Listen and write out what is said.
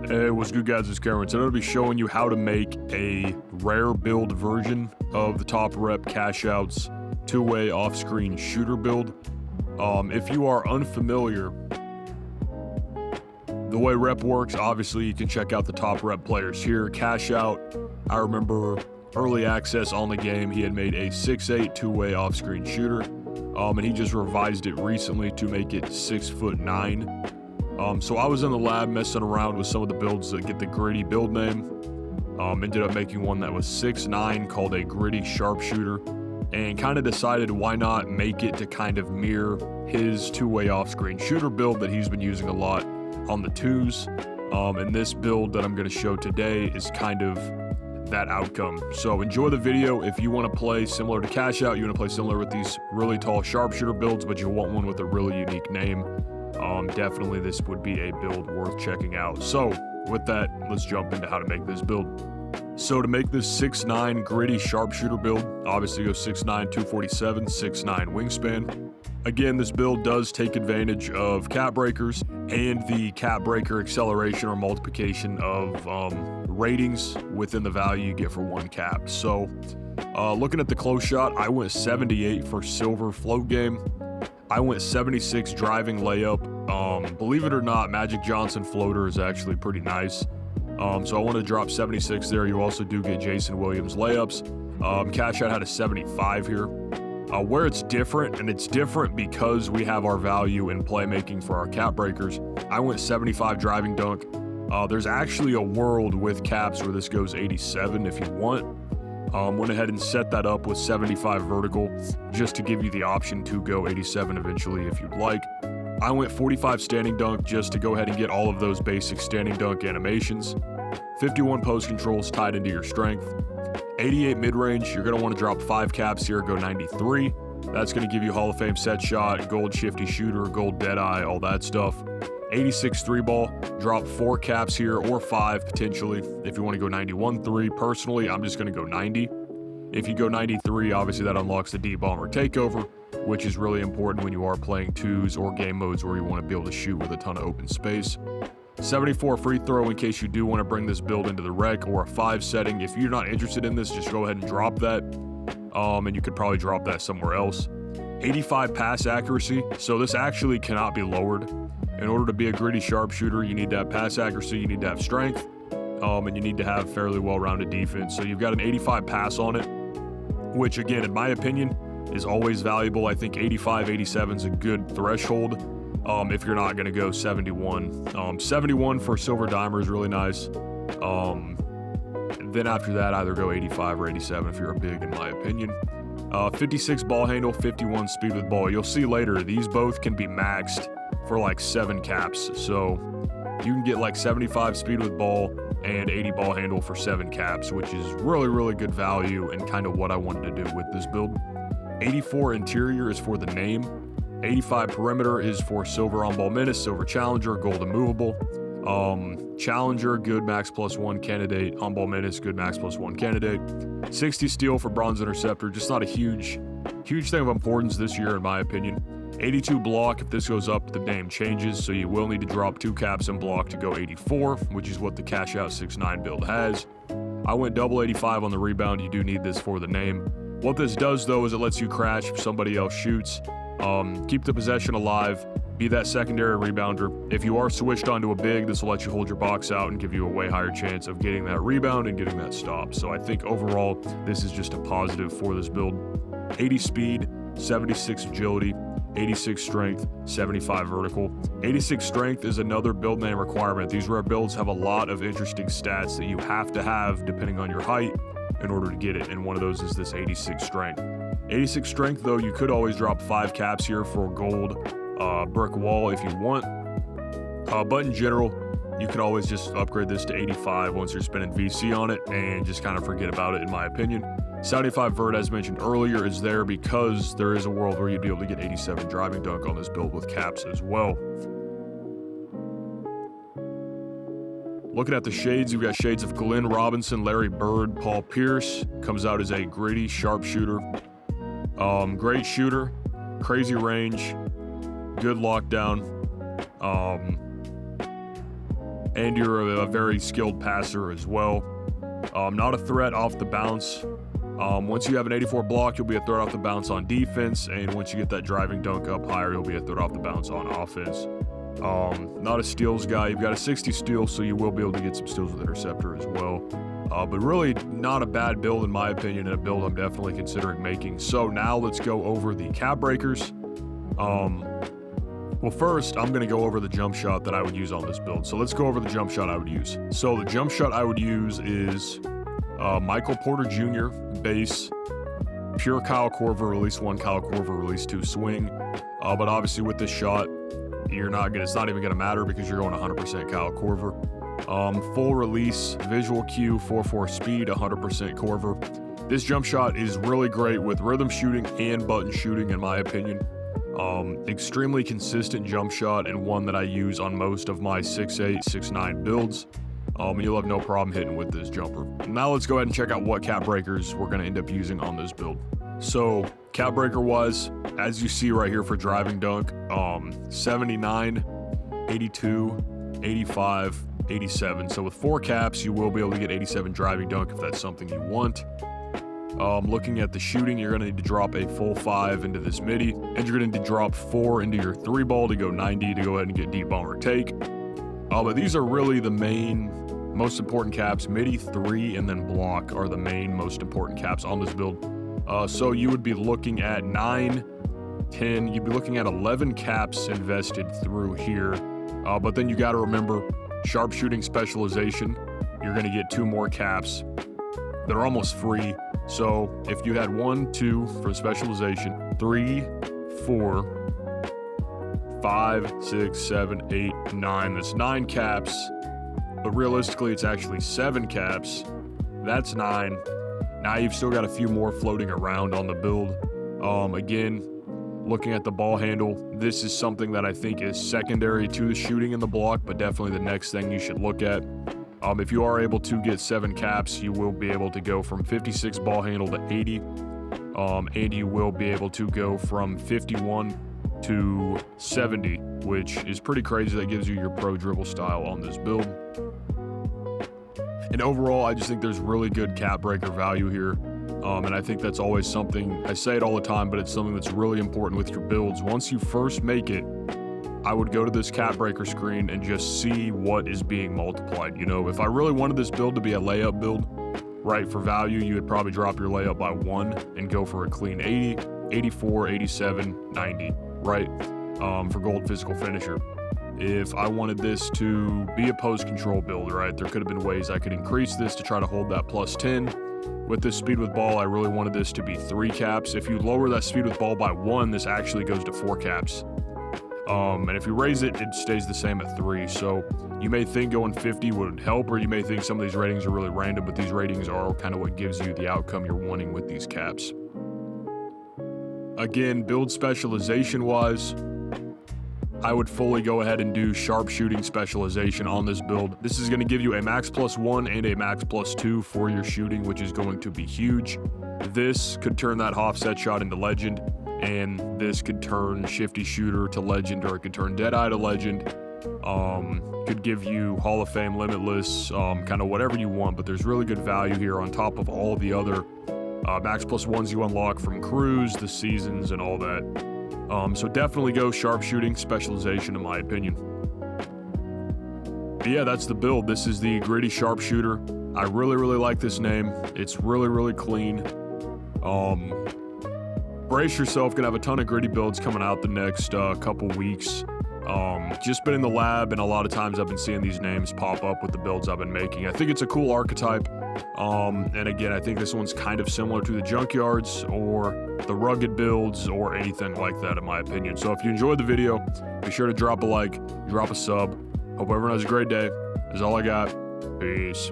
Hey, what's good guys, it's Cahmron. Today I'll be showing you how to make a rare build version of the top Rep Cashout's two-way off-screen shooter build. If you are unfamiliar, the way Rep works, obviously you can check out the top Rep players here. Cashout, I remember early access on the game, he had made a 6'8" two-way off-screen shooter, and he just revised it recently to make it 6'9". So I was in the lab messing around with some of the builds that get the gritty build name. Ended up making one that was 6'9" called a Gritty Sharpshooter, and kind of decided why not make it to kind of mirror his two-way off-screen shooter build that he's been using a lot on the twos. And this build that I'm going to show today is kind of that outcome. So enjoy the video. If you want to play similar to Cashout, you want to play similar with these really tall sharpshooter builds, but you want one with a really unique name, definitely this would be a build worth checking out. So with that, let's jump into how to make this build. So to make this 6'9" gritty sharpshooter build, obviously go 6'9", 247, 6'9" wingspan. Again, this build does take advantage of cap breakers and the cap breaker acceleration or multiplication of ratings within the value you get for one cap. So looking at the close shot, I went 78 for silver float game. I went 76 driving layup. Believe it or not, Magic Johnson floater is actually pretty nice. So I want to drop 76 there. You also do get Jason Williams layups. Cashout had a 75 here. Where it's different, and it's different because we have our value in playmaking for our cap breakers, I went 75 driving dunk. There's actually a world with caps where this goes 87 if you want. Went ahead and set that up with 75 vertical just to give you the option to go 87 eventually if you'd like. I went 45 standing dunk just to go ahead and get all of those basic standing dunk animations. 51 post controls tied into your strength. 88 mid-range, you're going to want to drop 5 caps here, go 93. That's going to give you Hall of Fame set shot, gold shifty shooter, gold deadeye, all that stuff. 86 3-ball, drop 4 caps here, or 5 potentially if you want to go 91 3. Personally, I'm just going to go 90. If you go 93, obviously that unlocks the D-bomber takeover, which is really important when you are playing twos or game modes where you want to be able to shoot with a ton of open space. 74 free throw in case you do want to bring this build into the rec, or a 5 setting. If you're not interested in this, just go ahead and drop that, and you could probably drop that somewhere else. 85 pass accuracy, so this actually cannot be lowered. In order to be a gritty sharpshooter, you need to have pass accuracy, you need to have strength, and you need to have fairly well-rounded defense. So you've got an 85 pass on it, which again, in my opinion, is always valuable. I think 85, 87 is a good threshold if you're not going to go 71. 71 for a silver dimer is really nice. Then after that, either go 85 or 87 if you're a big, in my opinion. 56 ball handle, 51 speed with ball. You'll see later, these both can be maxed for like 7 caps. So you can get like 75 speed with ball and 80 ball handle for 7 caps, which is really, really good value and kind of what I wanted to do with this build. 84 interior is for the name. 85 perimeter is for silver on ball menace, silver challenger, gold immovable. Challenger, good max +1 candidate. On ball menace, good max +1 candidate. 60 steal for bronze interceptor, just not a huge thing of importance this year in my opinion. 82 block, if this goes up, the name changes, so you will need to drop 2 caps in block to go 84, which is what the Cashout 6'9" build has. I went double 85 on the rebound, you do need this for the name. What this does though is it lets you crash if somebody else shoots. Keep the possession alive, be that secondary rebounder. If you are switched onto a big, this will let you hold your box out and give you a way higher chance of getting that rebound and getting that stop. So I think overall, this is just a positive for this build. 80 speed, 76 agility, 86 strength, 75 vertical. 86 strength is another build name requirement. These rare builds have a lot of interesting stats that you have to have depending on your height in order to get it, and one of those is this 86 strength. 86 strength though, you could always drop 5 caps here for a gold brick wall if you want, but in general, you could always just upgrade this to 85 once you're spending VC on it and just kind of forget about it, in my opinion. 75 vert, as mentioned earlier, is there because there is a world where you'd be able to get 87 driving dunk on this build with caps as well. Looking at the shades, you've got shades of Glenn Robinson, Larry Bird, Paul Pierce. Comes out as a gritty sharpshooter. Great shooter, crazy range, good lockdown. and you're a very skilled passer as well. Not a threat off the bounce. Once you have an 84 block, you'll be a threat off the bounce on defense, and once you get that driving dunk up higher, you'll be a threat off the bounce on offense. Not a steals guy. You've got a 60 steal, so you will be able to get some steals with interceptor as well. But really not a bad build in my opinion, and a build I'm definitely considering making. So now let's go over the cap breakers. Well, first I'm going to go over the jump shot that I would use on this build. So let's go over the jump shot I would use. So the jump shot I would use is Michael Porter Jr. base, pure Kyle Korver, release 1, Kyle Korver, release 2 swing. But obviously with this shot, it's not even going to matter because you're going 100% Kyle Korver. Full release, visual cue, 4/4 speed, 100% Korver. This jump shot is really great with rhythm shooting and button shooting in my opinion. Extremely consistent jump shot, and one that I use on most of my 6'8", 6'9" builds. You'll have no problem hitting with this jumper. Now let's go ahead and check out what cap breakers we're going to end up using on this build. So cap breaker wise, as you see right here for driving dunk, 79, 82, 85, 87. So with 4 caps, you will be able to get 87 driving dunk if that's something you want. Looking at the shooting, you're going to need to drop a full 5 into this midi, and you're going to need to drop 4 into your 3 ball to go 90 to go ahead and get deep bomb or take. But these are really the most important caps. Midi, 3, and then block are the most important caps on this build. So you would be looking at 9, 10, you'd be looking at 11 caps invested through here. But then you got to remember, sharpshooting specialization, you're going to get 2 more caps that are almost free. So if you had 1, 2 for specialization, 3, 4, 5, 6, 7, 8, 9, that's 9 caps. But realistically, it's actually 7 caps. That's 9. Now you've still got a few more floating around on the build. Again, looking at the ball handle, this is something that I think is secondary to the shooting and the block, but definitely the next thing you should look at. If you are able to get 7 caps, you will be able to go from 56 ball handle to 80, and you will be able to go from 51 to 70, which is pretty crazy. That gives you your pro dribble style on this build. And overall, I just think there's really good cap breaker value here. And I think that's always something, I say it all the time, but it's something that's really important with your builds. Once you first make it, I would go to this cap breaker screen and just see what is being multiplied. You know, if I really wanted this build to be a layup build, right, for value, you would probably drop your layup by 1 and go for a clean 80, 84, 87, 90, right, for gold physical finisher. If I wanted this to be a post control build, right, there could have been ways I could increase this to try to hold that plus 10. With this speed with ball, I really wanted this to be 3 caps. If you lower that speed with ball by 1, this actually goes to 4 caps. And if you raise it, it stays the same at 3. So you may think going 50 would help, or you may think some of these ratings are really random, but these ratings are kind of what gives you the outcome you're wanting with these caps. Again, build specialization wise, I would fully go ahead and do sharpshooting specialization on this build. This is going to give you a max +1 and a max +2 for your shooting, which is going to be huge. This could turn that offset shot into legend, and this could turn shifty shooter to legend, or it could turn deadeye to legend. Could give you Hall of Fame limitless, kind of whatever you want, but there's really good value here on top of all the other max +1s you unlock from crews, the seasons, and all that. So definitely go sharpshooting specialization in my opinion. But yeah, that's the build. This is the Gritty Sharpshooter. I really like this name. It's really clean. Brace yourself, gonna have a ton of gritty builds coming out the next couple weeks. Just been in the lab, and a lot of times I've been seeing these names pop up with the builds I've been making. I think it's a cool archetype. And again, I think this one's kind of similar to the junkyards or the rugged builds or anything like that in my opinion. So if you enjoyed the video, be sure to drop a like, drop a sub. Hope everyone has a great day. That's all I got. Peace.